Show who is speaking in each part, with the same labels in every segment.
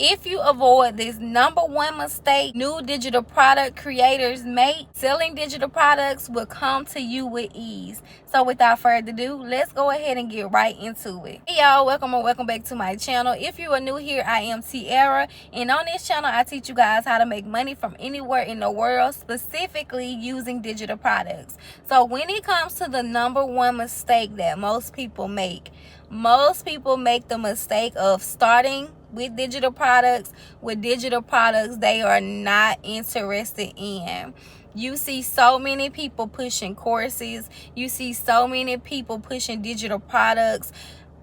Speaker 1: If you avoid this number one mistake new digital product creators make, selling digital products will come to you with ease. So without further ado, let's go ahead and get right into it. Hey y'all, welcome or welcome back to my channel. If you are new here, I am Tiara, and on this channel I teach you guys how to make money from anywhere in the world, specifically using digital products. So when it comes to the number one mistake that most people make the mistake of starting with digital products they are not interested in. You see so many people pushing courses, you see so many people pushing digital products,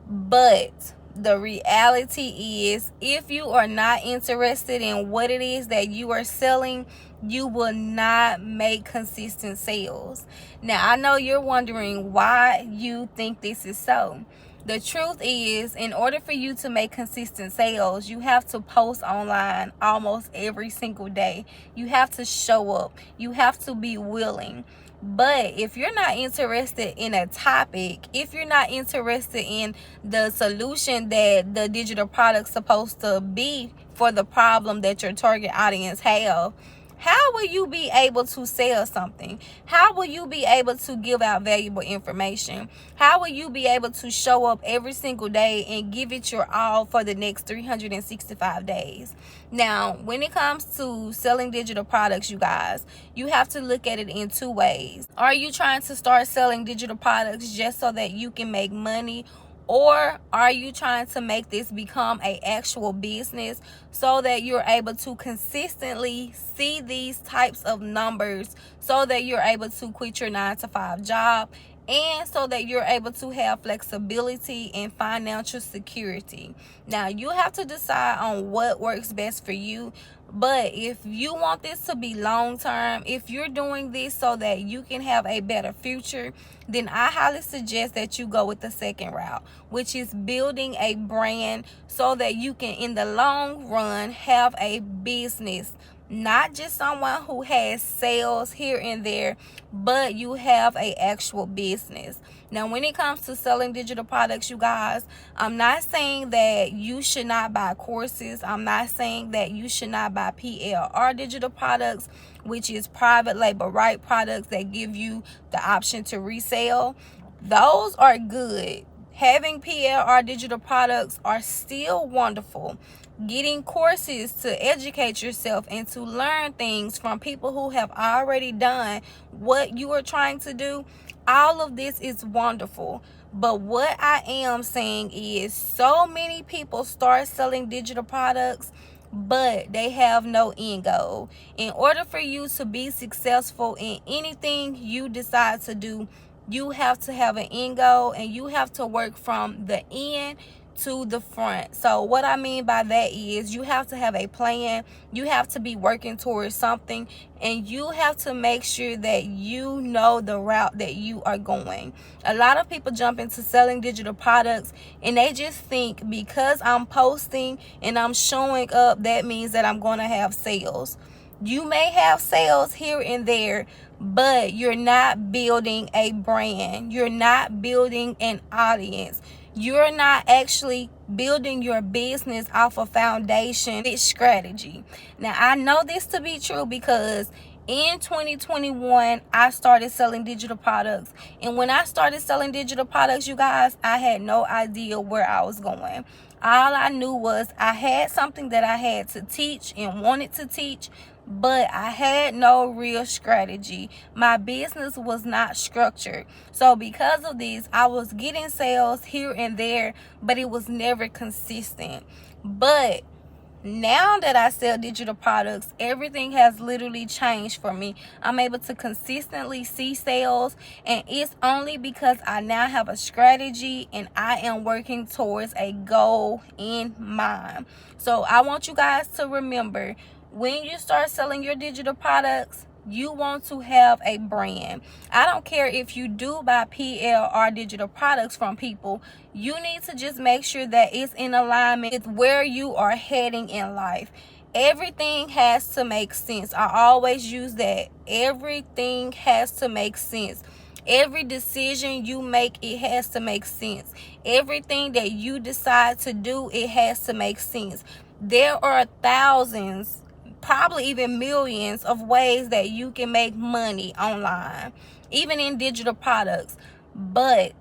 Speaker 1: but the reality is, if you are not interested in what it is that you are selling, you will not make consistent sales. Now, I know you're wondering why you think this is so. The truth is, in order for you to make consistent sales, you have to post online almost every single day. You have to show up. You have to be willing. But if you're not interested in a topic, if you're not interested in the solution that the digital product's supposed to be for the problem that your target audience have, how will you be able to sell something? How will you be able to give out valuable information? How will you be able to show up every single day and give it your all for the next 365 days? Now, when it comes to selling digital products, you guys, you have to look at it in two ways. Are you trying to start selling digital products just so that you can make money? Or are you trying to make this become an actual business so that you're able to consistently see these types of numbers, so that you're able to quit your 9-to-5 job, and so that you're able to have flexibility and financial security? Now, you have to decide on what works best for you. But if you want this to be long term, if you're doing this so that you can have a better future, then I highly suggest that you go with the second route, which is building a brand so that you can, in the long run, have a business. Not just someone who has sales here and there, but you have a actual business. Now, when it comes to selling digital products, you guys, I'm not saying that you should not buy courses. I'm not saying that you should not buy PLR digital products, which is private label right products that give you the option to resell. Those are good. Having PLR digital products are still wonderful. Getting courses to educate yourself and to learn things from people who have already done what you are trying to do, all of this is wonderful. But what I am saying is, so many people start selling digital products, but they have no end goal. In order for you to be successful in anything you decide to do, you have to have an end goal, and you have to work from the end to the front. So what I mean by that is, you have to have a plan, you have to be working towards something, and you have to make sure that you know the route that you are going. A lot of people jump into selling digital products and they just think, because I'm posting and I'm showing up, that means that I'm going to have sales. You may have sales here and there, but you're not building a brand. You're not building an audience. You're not actually building your business off a foundation strategy. Now, I know this to be true because in 2021, I started selling digital products. And when I started selling digital products, you guys, I had no idea where I was going. All I knew was I had something that I had to teach and wanted to teach, but I had no real strategy. My business was not structured. So because of this, I was getting sales here and there, but it was never consistent. But now that I sell digital products, everything has literally changed for me. I'm able to consistently see sales, and it's only because I now have a strategy and I am working towards a goal in mind. So I want you guys to remember, when you start selling your digital products, you want to have a brand. I don't care if you do buy PLR digital products from people. You need to just make sure that it's in alignment with where you are heading in life. Everything has to make sense. I always use that. Everything has to make sense. Every decision you make, it has to make sense. Everything that you decide to do, it has to make sense. There are thousands, probably even millions of ways that you can make money online, even in digital products. But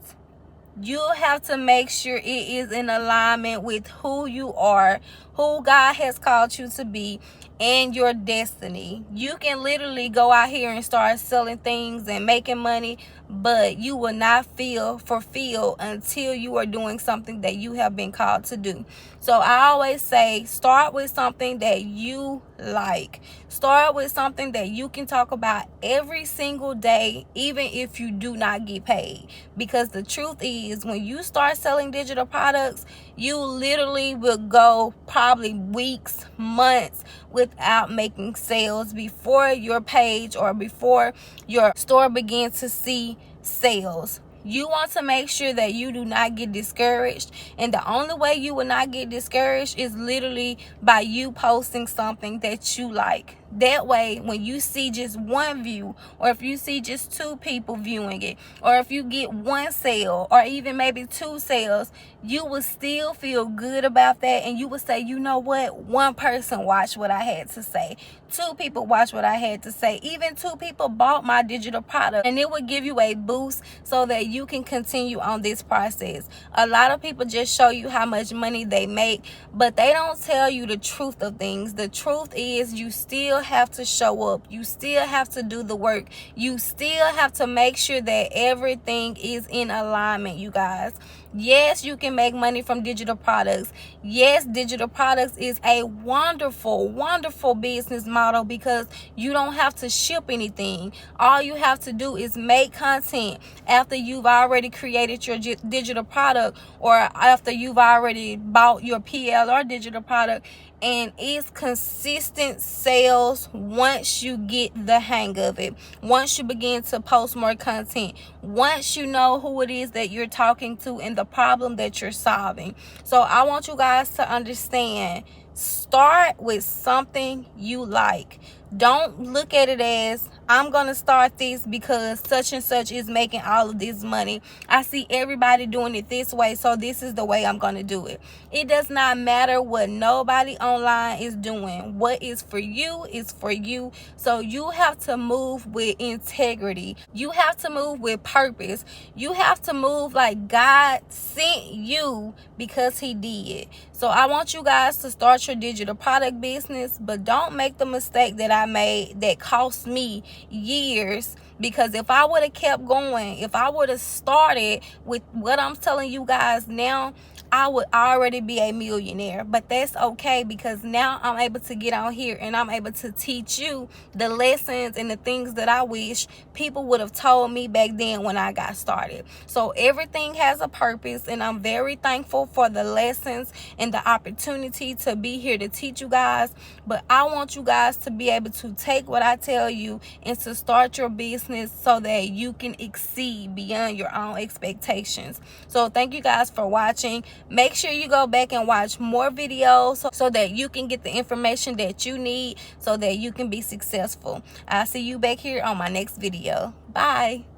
Speaker 1: you have to make sure it is in alignment with who you are, who God has called you to be, and your destiny. You can literally go out here and start selling things and making money, but you will not feel fulfilled until you are doing something that you have been called to do. So I always say, start with something that you like. Start with something that you can talk about every single day, even if you do not get paid. Because the truth is, when you start selling digital products, you literally will go probably weeks, months without making sales before your page or before your store begins to see sales. You want to make sure that you do not get discouraged, and the only way you will not get discouraged is literally by you posting something that you like. That way, when you see just one view, or if you see just 2 people viewing it, or if you get 1 sale, or even maybe 2 sales, you will still feel good about that, and you will say, you know what, 1 person watched what I had to say, 2 people watched what I had to say, even 2 people bought my digital product, and it will give you a boost so that you can continue on this process. A lot of people just show you how much money they make, but they don't tell you the truth of things. The truth is, you still have to show up. You still have to do the work. You still have to make sure that everything is in alignment, you guys. Yes, you can make money from digital products. Yes, digital products is a wonderful, wonderful business model because you don't have to ship anything. All you have to do is make content after you've already created your digital product, or after you've already bought your PL or digital product, and it's consistent sales once you get the hang of it. Once you begin to post more content, once you know who it is that you're talking to and the problem that you're solving. So I want you guys to understand, start with something you like. Don't look at it as, I'm going to start this because such and such is making all of this money. I see everybody doing it this way, so this is the way I'm going to do it. It does not matter what nobody online is doing. What is for you is for you. So you have to move with integrity. You have to move with purpose. You have to move like God sent you because he did. So I want you guys to start your digital product business, but don't make the mistake that I made that cost me years. Because if I would have kept going, if I would have started with what I'm telling you guys now, I would already be a millionaire. But that's okay, because now I'm able to get on here and I'm able to teach you the lessons and the things that I wish people would have told me back then when I got started. So everything has a purpose, and I'm very thankful for the lessons and the opportunity to be here to teach you guys. But I want you guys to be able to take what I tell you and to start your business so that you can exceed beyond your own expectations. So thank you guys for watching. Make sure you go back and watch more videos so that you can get the information that you need so that you can be successful. I'll see you back here on my next video. Bye.